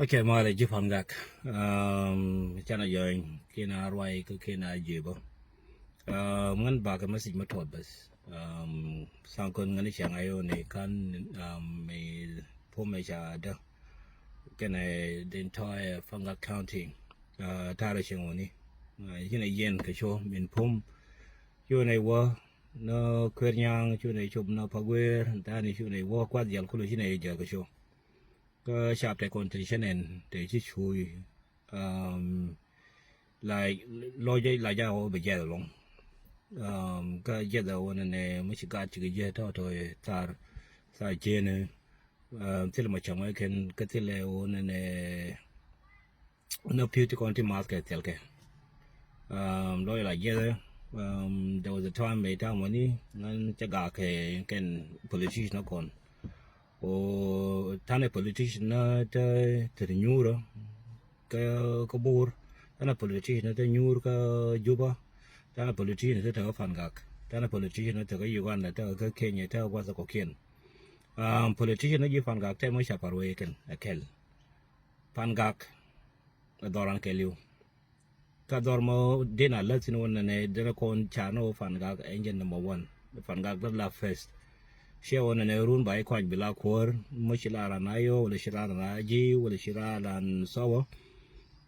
Okey, mare jifan gak. Chana yoing kena arwai ke kena jebo. Ngan baga masih matod bas. Sangkon ngani siang ayo ne kan me pome cha ada. Kena the entire Fangak County. Tara shingoni. Hina yen ke show min pom. Yo ne wa no kwenyang chu ne chum no pagwer tani chu ne wa kwat yal kulu hina eja ke show. ก็ชาบแต่คนที่ฉันเองแต่ที่ช่วยหลายอย่างไปแย่ลงก็แย่แต่วันนั้นไม่ใช่การที่แย่เท่าตัวสายเจนที่เรามาชมไว้กันก็ที่เราวันนั้นนับถือที่คนที่มาสเกตเซลกันหลายแย่ there was a time ไม่ทำวันนี้งั้นจะกาแค่กัน politician นักคนท่าน politician นะจะยูร์ก็บูร์ท่าน politician จะยูร์ก็ยูบะท่าน politician จะเท่าฟันกักท่าน politician จะก็ยูกันแต่เท่าก็เคนยเท่าว่าจะก็เคนpolitician นะยูฟันกักแต่ไม่ใช่ปารวยกันเคลฟันกักดอรันเคลิวก็ดอร์มาเดินอะไรสิโน่นเนี่ยเดินคนชาโน่ฟันกัก engine number 1ฟันกักนั่นละ firstเชื่อว่าในรุ่นใบควันเวลาขวดไม่ชิลาลานายหรือชิลาลานจีหรือชิลาลานสาว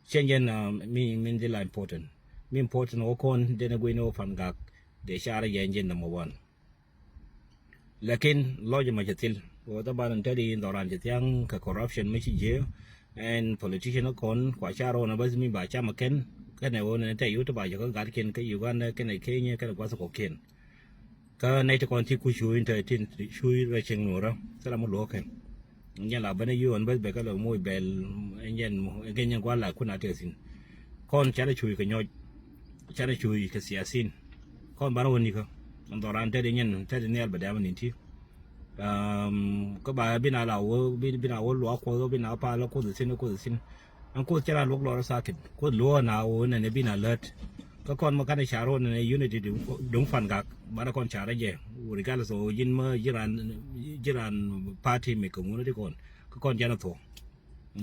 เช่นยันมีดีลา important มี important โอคอนเดนกุยโนฟันกักเดชาร์ยันยัน number 1 lakin ล้อจะมาจัดสิลว่าตบ้านที่ดีดอรันจัดยังกับ corruption ไม่ใช่เยอะ and politician คนกว่าชาโรนะบัสมีบาจามาเก็นก็ในวันนั้นแต่อยู่ที่บาจะก็การเก็นก็อยู่กันก็ในเคนยก็ในกว่าสกเคนก็ในที่คนที่คุยช่วยแต่ที่ช่วยอะไรเชิงหนูเราสลับมาหลอกกันยังหลับไม่ได้อยู่อันเบิดไปก็เลยมวยเบลยังกว่าหลายคนอาจจะสินคนจะได้ช่วยกันย่อยจะได้ช่วยกันเสียสินคนบ้านวันนี้ก็อันตรายแต่เดี๋ยวนี้แต่เดี๋ยวนี้แบบเดียวมันนี่ที่ก็บ่ายบินเอาบินเอาหลอกคนก็บินเอาปลาแล้วคนสินอันคนจะได้หลอกเราสักทีคนหลอกเอาเนี่ยบินเอาเลิศก็คนมากันในชาโรนในยูนิตดงฟันกักบ้านคนชาได้เย่บริการส่งยินเมื่อยิรันพาร์ตี้มีกลุ่มนู้นที่คนก็คนจะน่าถูก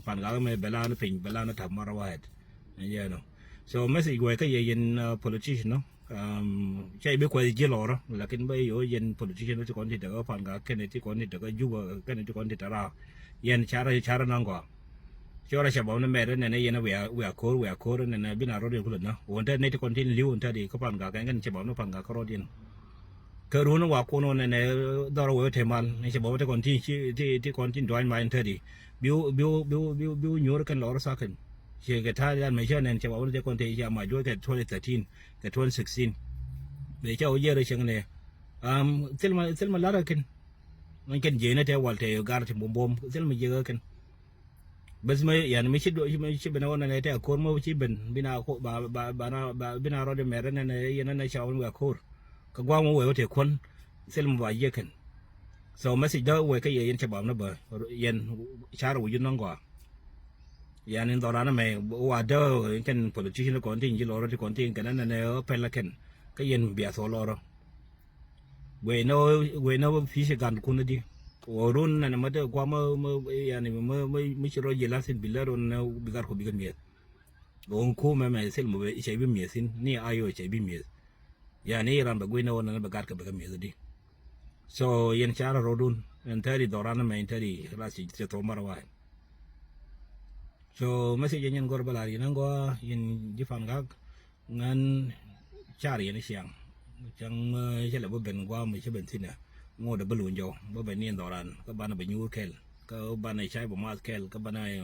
ฟันกักไม่เบลาหรือผิงเบลาหรือทำมาระวาดนี่เยอะเนาะ so ไม่สิกวยก็ยิน politician เนาะใช่ไม่ควรจะหล่อหรอกแต่กินไปอยู่ยิน politician ที่คนที่เด็กก็ฟันกักแค่ในที่คนที่เด็กก็ยุ่งแค่ในที่คนที่ตรายินชาระนั่งกว่าช่วยราชบัณฑิตแม่เนี่ยยันเวียโคร์เนี่ยบินารถเดียวกันเนาะวันที่ในที่คนที่ลิ้ววันที่เขาฟันกักกันฉบับนั้นฟันกักเขารถเดียวก็รู้นะว่าคนเนี่ยดอร์เวอร์เทมันในฉบับที่คนที่คนที่ดอยมาอันที่บิวยูร์กันหล่อสักคนเชื่อกันถ้ายันไม่เชื่อเนี่ยฉบับที่คนที่จะมาด้วยกัน2013กับ2016เดี๋ยวเจ้าเยอะเลยเช่นเนี่ยเซลมาลาร์กันมันกันเยอะนะแต่วันที่การที่บอมเซลมาเยอะกันบัสไม่ยันไม่ใช่เป็นวันนั้นแต่คนไม่ใช่บินาบินารถเมรันเนี่ยยันในชาวเมืองโคร์ก็ว่ามันเวทีคนเซลล์ว่าเยอะขึ้น so ไม่ใช่เด้อเวก็ยันฉบับนั้นเบอร์ยันชาร์วิญญาณกว่ายันตอนนั้นไม่ว่าเด้อกัน politician คนที่ยิงล้อรถคนที่กันนั่นเนี่ยเป็นละกันก็ยันเบียร์โซลอร์เวโนฟิชกันคุณดีOrang na mata gua yani me chiro jelasin bilar on bigar ko bigar miet on ko me sel mo chai bi miesin ni ayo chai bi miet yani ran ba gwina on na bigar ka bigar miet di so yen chara rodun entari dorana me entari rasi se to marwa so message yen gor balari nan go yen jifan gag ngan chari yen siang chang chela bo ben gwa me che ben sina ngô đã bự luôn rồi, bữa bên niên đỏ ran, các bạn bị nhur kel, các bạn này trái bộ mát kel, các bạn này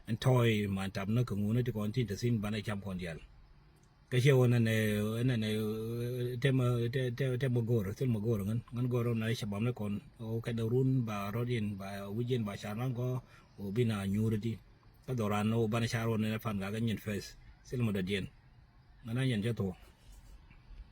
anh thôi mà chậm nó cũng ngủ nó chỉ còn tin tự xin bạn này chậm còn gì, cái chiều này tem một gồ rồi ngân gồ rồi này sẽ bấm nó còn, cái đầu run bà rodin bà ujian bà chán nó có, bên nào nhur đi, các đỏ ran nó bạn này chán rồi này phản cả cái nhìn face, xin một đợt diện, nó nói nhận cho thủ.